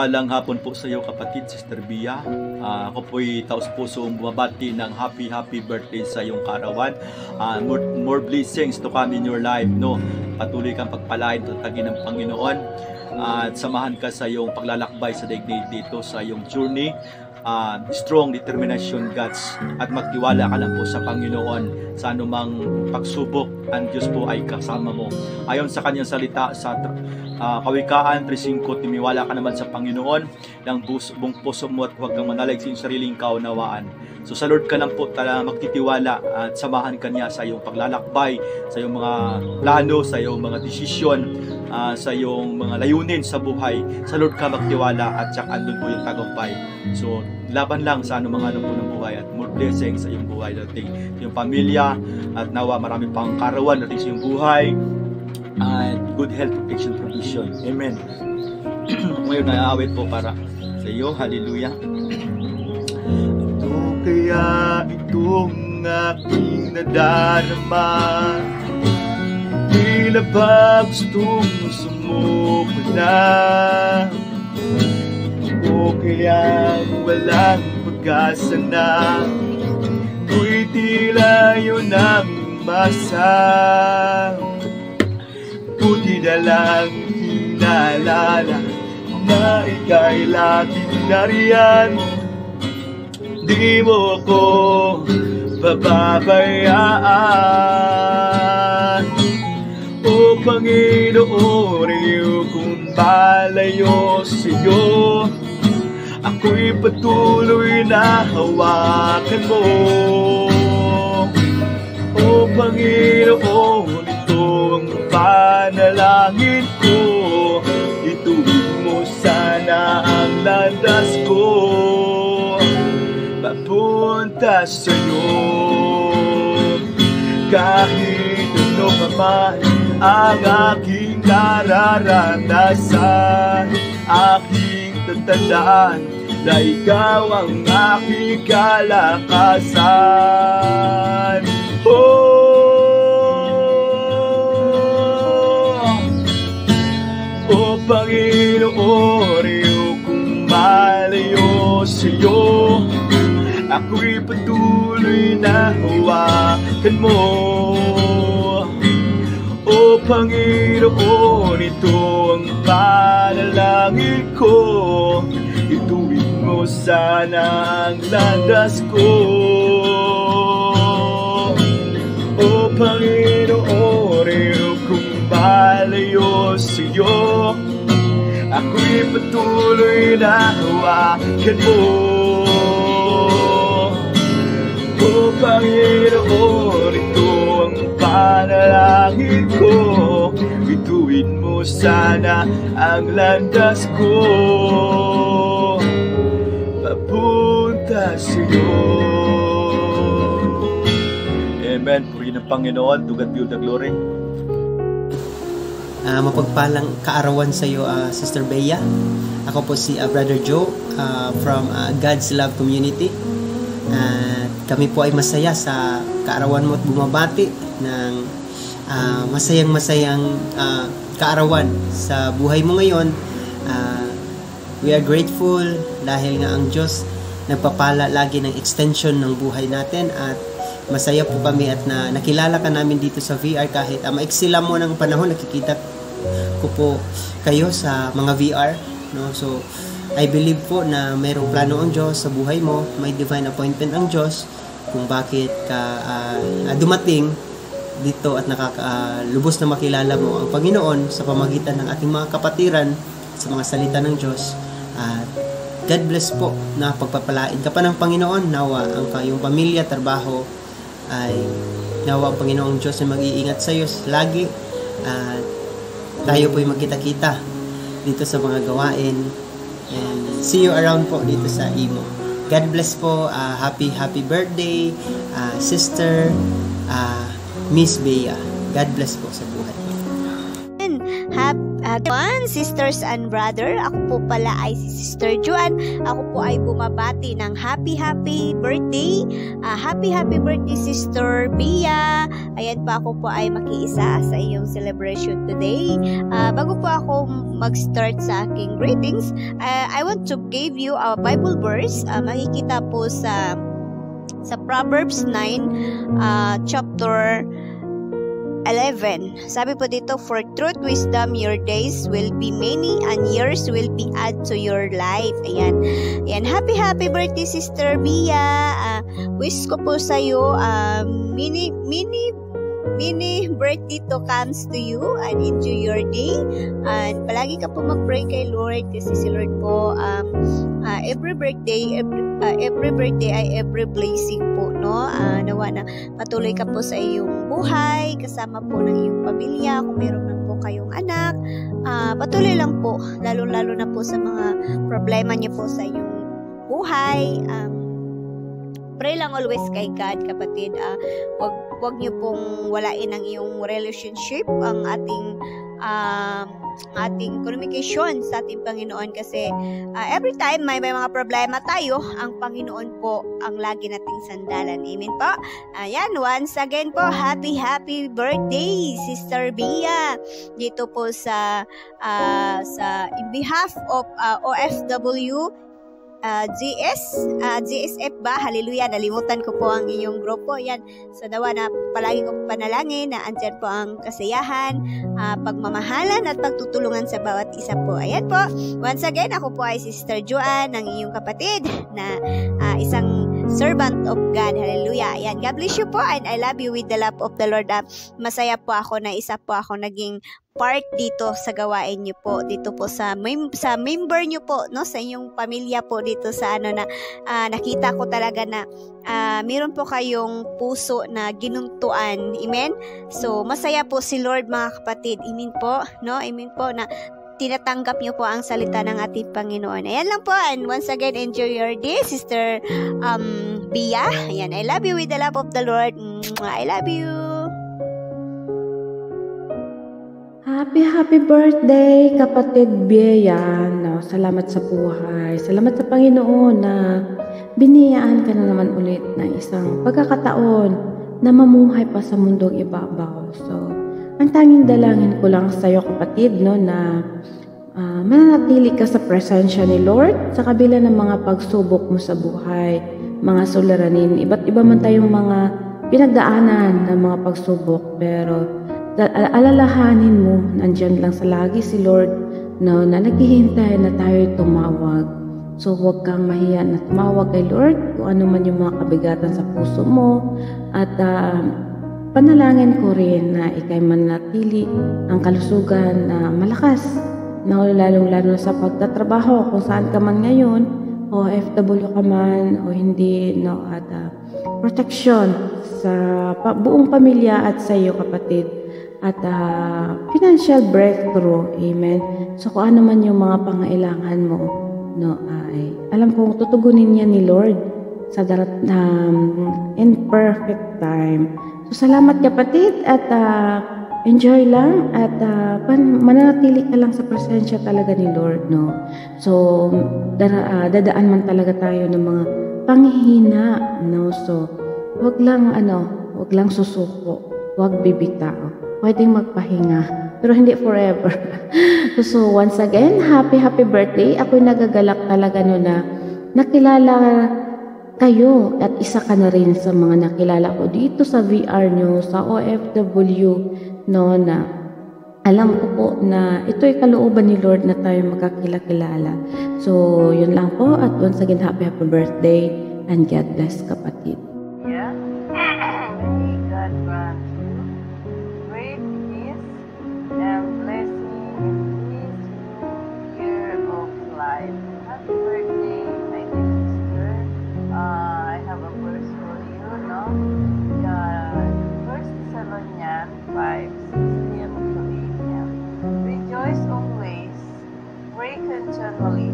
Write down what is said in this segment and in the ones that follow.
Mapagpalang hapon po sa iyo, kapatid, Sister Bia. Ako po'y taos-pusong bumabati ng happy birthday sa iyong kaarawan. More blessings to come in your life, no? Patuloy kang pagpalain, tatagin ng Panginoon. At samahan ka sa iyong paglalakbay sa daigdig dito, sa iyong journey. Strong determination, guts, at magtiwala ka lang po sa Panginoon sa anumang pagsubok. Ang Diyos po ay kasama mo. Ayon sa kanyang salita sa Kawikaan 3:5, timiwala ka naman sa Panginoon ng buong puso mo at huwag kang manalig sa iyong sariling kaunawaan. So sa Lord ka lang po magtitiwala at samahan ka niya sa iyong paglalakbay, sa iyong mga plano, sa iyong mga desisyon, sa iyong mga layunin sa buhay. Sa Lord ka magtiwala at saka andun po yung tagumpay. So laban lang sa anumang po ng buhay at more blessings sa iyong buhay dating sa iyong pamilya, at nawa marami pang karawan dating sa iyong buhay and good health, protection, provision. Amen. Ngayon naaawit po para sa iyo. Hallelujah. Ito kaya itong aking nadarama, tila ba gustong sumuko na, o kaya walang pag-asa na, ko'y tila yun ang masang. Buti na lang hinalala na ika'y laging nariyan. Di mo ko pababayaan. O Panginoon, kung malayo sa'yo, ako'y patuloy na hawakan mo. O Panginoon, ang panalangin ko, ituwid mo sana ang landas ko papunta sa'yo. Kahit ano pa man ang aking nararanasan, aking tatandaan na ikaw ang aking kalakasan. O Panginoon, kung malayo sa'yo, ako'y patuloy na hawakan mo. O Panginoon, ito ang panalangin ko, ituwid mo sana ang landas ko. O Panginoon, kung malayo sa'yo, ako'y patuloy na hawakan mo. O Panginoon, ito ang panalangin ko, ituwid mo sana ang landas ko papunta sa'yo. Amen. Purihin ng Panginoon. To God be all the glory. Mapagpalang kaarawan sa iyo, Sister Bea. Ako po si Brother Joe from God's Love Community. Kami po ay masaya sa kaarawan mo at bumabati ng masayang kaarawan sa buhay mo ngayon. We are grateful dahil nga ang Diyos nagpapala lagi ng extension ng buhay natin, at masaya po kami at nakilala ka namin dito sa VR kahit maiksi lang mo ng panahon. Nakikita ko po kayo sa mga VR, no? So I believe po na mayroong plano ang Diyos sa buhay mo, may divine appointment ang Diyos kung bakit ka dumating dito at lubos na makilala mo ang Panginoon sa pamagitan ng ating mga kapatiran sa mga salita ng Diyos. God bless po na pagpapalain ka pa ng Panginoon. Nawa ang kayong pamilya, trabaho ay nawa ang Panginoong Diyos ay mag-iingat sa iyo lagi, at tayo po'y magkita-kita dito sa mga gawain, and see you around po dito sa Imo. God bless po. Happy birthday, Sister Miss Bea. God bless po sa buhay. Happy sisters and brother, ako po pala ay si Sister Joan. Ako po ay bumabati ng happy birthday. Happy birthday, Sister Bea. Ayan pa, ako po ay makiisa sa iyong celebration today. Bago po ako mag-start sa aking greetings, I want to give you a Bible verse. Makikita po sa Proverbs 9 chapter 11. Sabi po dito, for truth, wisdom, your days will be many and years will be add to your life. Ayan. Ayan. Happy birthday, Sister Bia. Wish ko po sa iyo mini birthday to comes to you and enjoy your day. And palagi ka po mag-pray kay Lord kasi si Lord po every birthday ay every blessing po, no? Nawa na patuloy ka po sa iyong buhay, kasama po ng iyong pamilya, kung meron man po kayong anak, patuloy lang po, lalo-lalo na po sa mga problema niyo po sa iyong buhay. Pray lang always kay God, kapatid. Wag niyo pong walain ang iyong relationship, ang ating communication sa ating Panginoon, kasi every time may mga problema tayo, ang Panginoon po ang lagi nating sandalan. Amen po. Ayan, once again po, happy birthday, Sister Bia. Dito po sa in behalf of OFW GSF ba? Hallelujah. Nalimutan ko po ang iyong grupo. Yan. So, nawa na palagi ko panalangin na andyan po ang kasiyahan, pagmamahalan at pagtutulungan sa bawat isa po. Ayan po. Once again, ako po ay Sister Joanne, ng iyong kapatid na isang servant of God. Hallelujah. Ayan. God bless you po and I love you with the love of the Lord. Masaya po ako na isa po ako naging part dito sa gawain niyo po, dito po sa member niyo po, no, sa inyong pamilya po dito sa na nakita ko talaga na meron po kayong puso na ginuntuan. Amen. So masaya po si Lord, mga kapatid. Amen po, no? Amen po na tinatanggap niyo po ang salita ng ating Panginoon. Ayan lang po, and once again, enjoy your day, Sister Bia. Ayan, I love you with the love of the Lord. I love you. Happy birthday, kapatid Bea. No, salamat sa buhay. Salamat sa Panginoon na biniyaan ka na naman ulit ng isang pagkakataon na mamuhay pa sa mundong ibabaw. So, ang tanging dalangin ko lang sa iyo, kapatid, no, na mananatili ka sa presensya ni Lord sa kabila ng mga pagsubok mo sa buhay, mga suliranin. Iba't iba man tayong mga pinagdaanan ng mga pagsubok, pero alalahanin mo, nandyan lang sa lagi si Lord, no, na naghihintay na tayo tumawag. So huwag kang mahiya na tumawag kay Lord kung ano man yung mga kabigatan sa puso mo, at panalangin ko rin na ikay manatili ang kalusugan na malakas, na lalong-lalo sa pagtatrabaho kung saan ka man ngayon, o OFW ka man o hindi, no, at protection sa buong pamilya at sa iyo, kapatid, at financial breakthrough. Amen. So kung ano man yung mga pangailangan mo, no, ay alam kong tutugunin niya ni Lord sa in perfect time. So salamat, kapatid, at enjoy lang, at mananatili ka lang sa presensya talaga ni Lord, no. So dadaan man talaga tayo ng mga panghihina, no. So wag lang susuko, wag bibitaw. Pwedeng magpahinga, pero hindi forever. So once again, happy birthday. Ako'y nagagalak talaga no na nakilala kayo, at isa ka na rin sa mga nakilala ko dito sa VR nyo, sa OFW, no, na alam ko po na ito'y kalooban ni Lord na tayo magkakilala. So yun lang po, at once again, happy birthday and God bless, kapatid. Yeah. God grant you great peace and blessing in this new year of life. Happy birthday, my dear sister. I have a verse for you, no? 1 Thessalonians 5:16-18. Rejoice always, pray continually,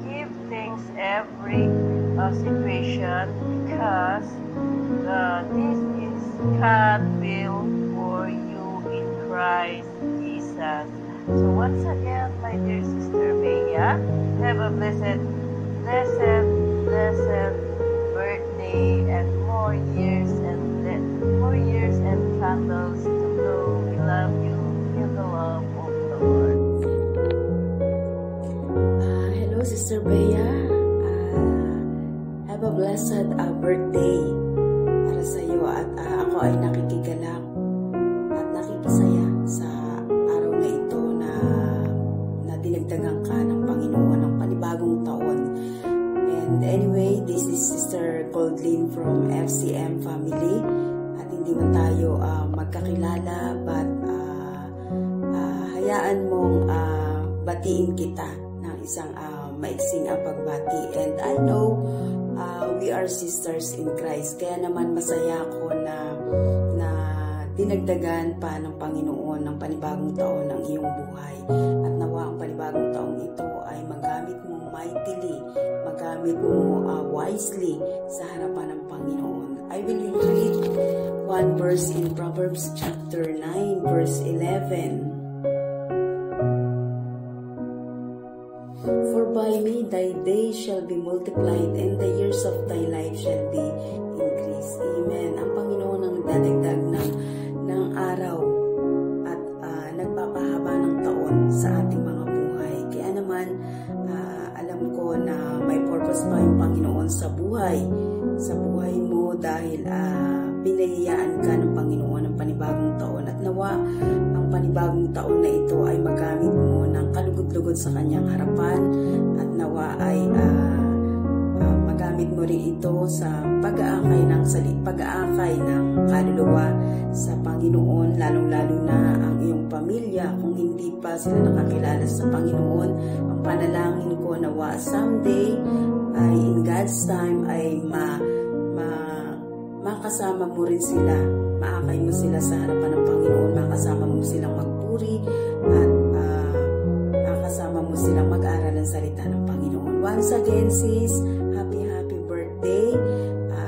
give thanks every situation, because this is God's will for you in Christ Jesus. So once again, my dear sister Bea, have a blessed birthday, and more years and candles to blow. We love you in the love of the Lord. Sister Bea. Have a blessed birthday para sa iyo at ako ay nakikigalak at nakikisaya sa araw na ito na dinagdagan ka ng Panginoon ng panibagong taon. And anyway, this is Sister Goldlyn from FCM family at hindi man tayo magkakilala but hayaan mong batiin kita ng isang maiksing pagbati. And I know we are sisters in Christ. Kaya naman masaya ako na dinagdagan pa ng Panginoon ng panibagong taon ng iyong buhay. At nawa ang panibagong taong ito ay magamit mo mightily, magamit mo wisely sa harapan ng Panginoon. I will read one verse in Proverbs chapter 9 verse 11. For by me thy days shall be multiplied, and the years of thy life shall be increased. Amen. Ang Panginoon ang nagdadagdag ng araw at nagpapahaba ng taon sa ating mga buhay. Kaya naman, alam ko na may purpose pa yung Panginoon sa buhay mo dahil pinayayaan ka ng Panginoon ng panibagong taon. At nawa ang panibagong taon na ito ay magamit mo ng kalugod-lugod sa kanyang harapan at nawa ay magamit mo rin ito sa pag-aakay ng kaluluwa sa Panginoon, lalong-lalo na ang iyong pamilya. Kung hindi pa sila nakakilala sa Panginoon, ang panalangin ko nawa someday ay in God's time ay makasama mo rin sila, maakay mo sila sa harapan ng Panginoon, makasama mo silang magpuri at makasama mo silang mag-aral ng salita ng Panginoon. Once again, sis, happy birthday.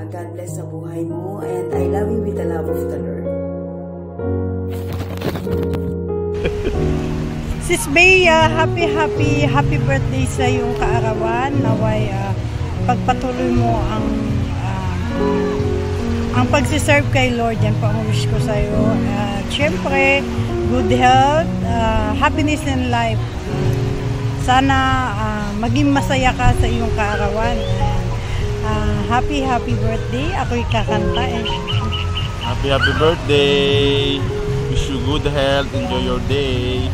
God bless sa buhay mo and I love you with the love of the Lord. Sis Bea, happy birthday sa iyong kaarawan. Naway pagpatuloy mo ang pagsiserve kay Lord. Yan po ang wish ko sa iyo. Siyempre, good health, happiness in life. Sana maging masaya ka sa iyong kaarawan. Happy birthday. Ako'y kakanta Happy birthday. Wish you good health. Enjoy your day.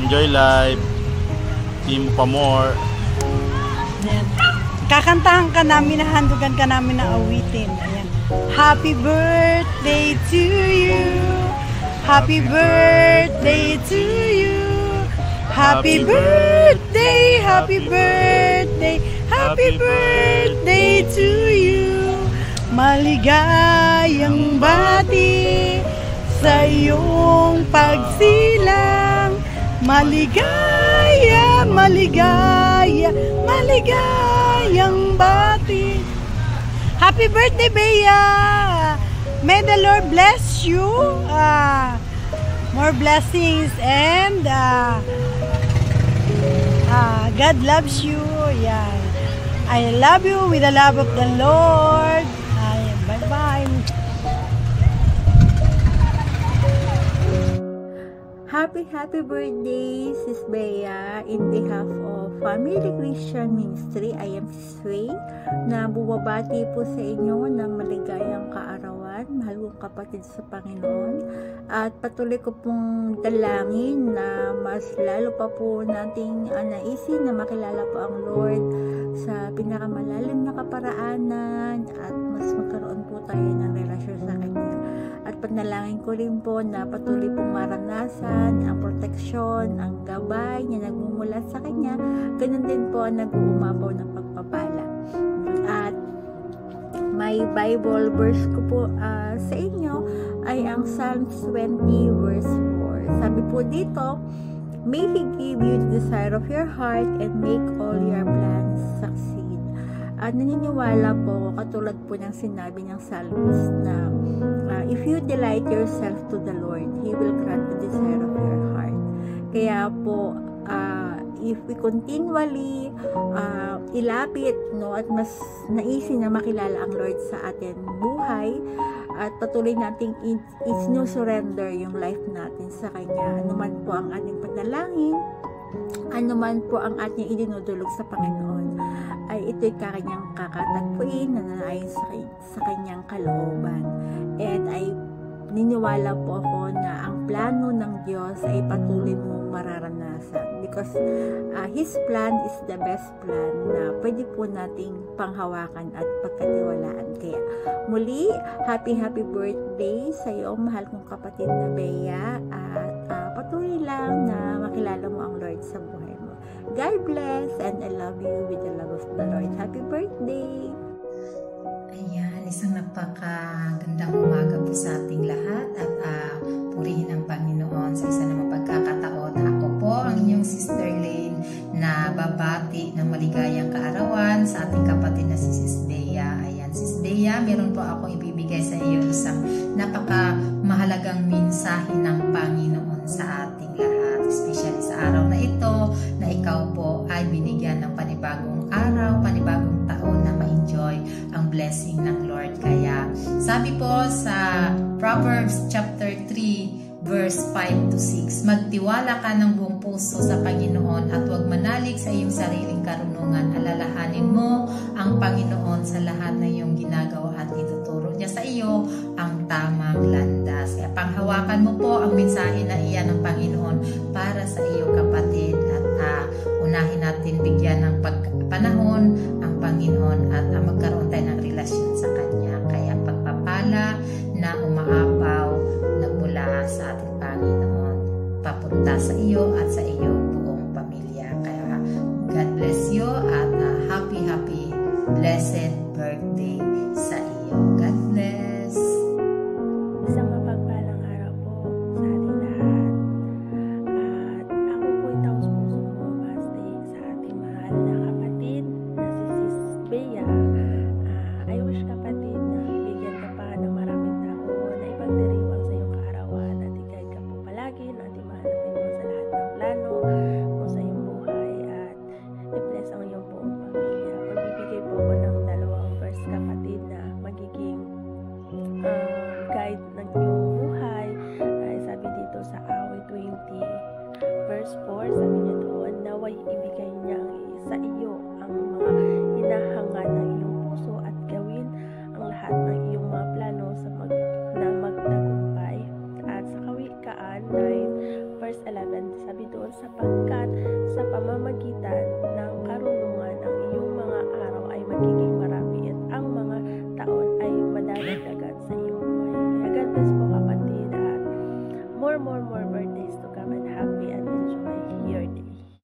Enjoy life. Team pa more. Yan. Kakantahan ka namin, nahandugan ka namin na awitin. Ayan. Happy birthday to you. Happy birthday to you. Happy birthday, happy birthday, happy birthday to you. Maligayang bati sa iyong pagsilang. Maligayang bati. Happy birthday, Bea! May the Lord bless you. More blessings and God loves you. Yan. I love you with the love of the Lord. Bye-bye. Happy birthday, Sis Bea. In behalf of Family Christian Ministry, I am Sis Faye, na bumabati po sa inyo ng maligayang kaarawan, mahal kong kapatid sa Panginoon, at patuloy ko pong dalangin na mas lalo pa po nating naisin na makilala po ang Lord sa pinakamalalim na kaparaanan at mas magkaroon po tayo ng relasyon sa Kanya. At panalangin ko rin po na patuloy pong maranasan ang proteksyon, ang gabay niya nagmumula sa Kanya. Ganun din po ang nag-uumapaw ng pagpapala. At may Bible verse ko po sa inyo ay ang Psalms 20 verse 4. Sabi po dito, may He give you the desire of your heart and make all your plans succeed. At naniniwala po, katulad po ng sinabi ng psalmist na if you delight yourself to the Lord, He will grant the desire of your heart. Kaya po, if we continually ilapit at mas naisin na makilala ang Lord sa ating buhay at patuloy nating surrender yung life natin sa Kanya, anuman po ang ating panalangin anuman po ang ating idinudulog sa Panginoon, ay ito'y kanyang kakatagpuin na nanayon sa kanyang kalooban. At ay niniwala po ako na ang plano ng Diyos ay patuloy mong mararanasan, because His plan is the best plan na pwede po nating panghawakan at pagkatiwalaan. Kaya muli, happy birthday sa iyo, mahal kong kapatid na Bea, at patuloy lang na makilala mo ang Lord sa buhay mo. God bless, and I love you with the love of the Lord. Happy birthday! Ayan, isang napakagandang umaga po sa ating lahat, at purihin ang Panginoon sa isa na mapagkakataon. Ako po ang inyong Sister Lane na babati ng maligayang kaarawan sa ating kapatid na si Sis Bea. Ayan, Sis Bea, meron po akong ibibigay sa iyo isang napakamahalagang mensahe ng Panginoon sa ating lahat, especially sa araw na ito na ikaw po ay binigyan ng panibagong araw, panibagong taon na ma-enjoy ang blessing ng Lord. Kaya sabi po sa Proverbs chapter 3 verse 5 to 6, magtiwala ka ng buong puso sa Panginoon at huwag manalig sa iyong sariling karunungan. Alalahanin mo ang Panginoon sa lahat na iyong ginagawa at ituturo niya sa iyo ang tamang landas. Kaya panghawakan mo po ang mensahe na iyan ng Panginoon para sa iyo, kapatid, at unahin natin bigyan ng panahon ang Panginoon at magkaroon tayo ng relasyon sa Kanya. Kaya pagpapala na umaapaw na mula sa ating Panginoon papunta sa iyo at sa iyong buong pamilya. Kaya God bless you, at happy blessed birthday sa iyo. God bless. Isang mapagpalang araw po sa ating lahat. At ako po ay taos-pusong bumabati sa ating mahal na kapatid na si Sis Bea. I wish, kapatid, na bigyan ka pa ng maraming taon na ipagdiriwang sa iyong kaarawan, at i-guide ka po palagi ng ating mahal na Panginoon sa lahat ng plano mo sa iyong buhay, at i-bless ang iyong buong pamilya. Magbibigay po ako ng 2 verse, kapatid, na magiging guide ng iyong buhay. Ay sabi dito sa Awit 20 verse 4, sabi niya doon, naway ibigay niya sa iyo ang mga hinahangad ng iyong puso at gawin ang lahat ng iyong mga plano na magtagumpay. At sa Kawikaan 9 verse 11, sabi doon, sapagkat sa pamamagitan ng karunungan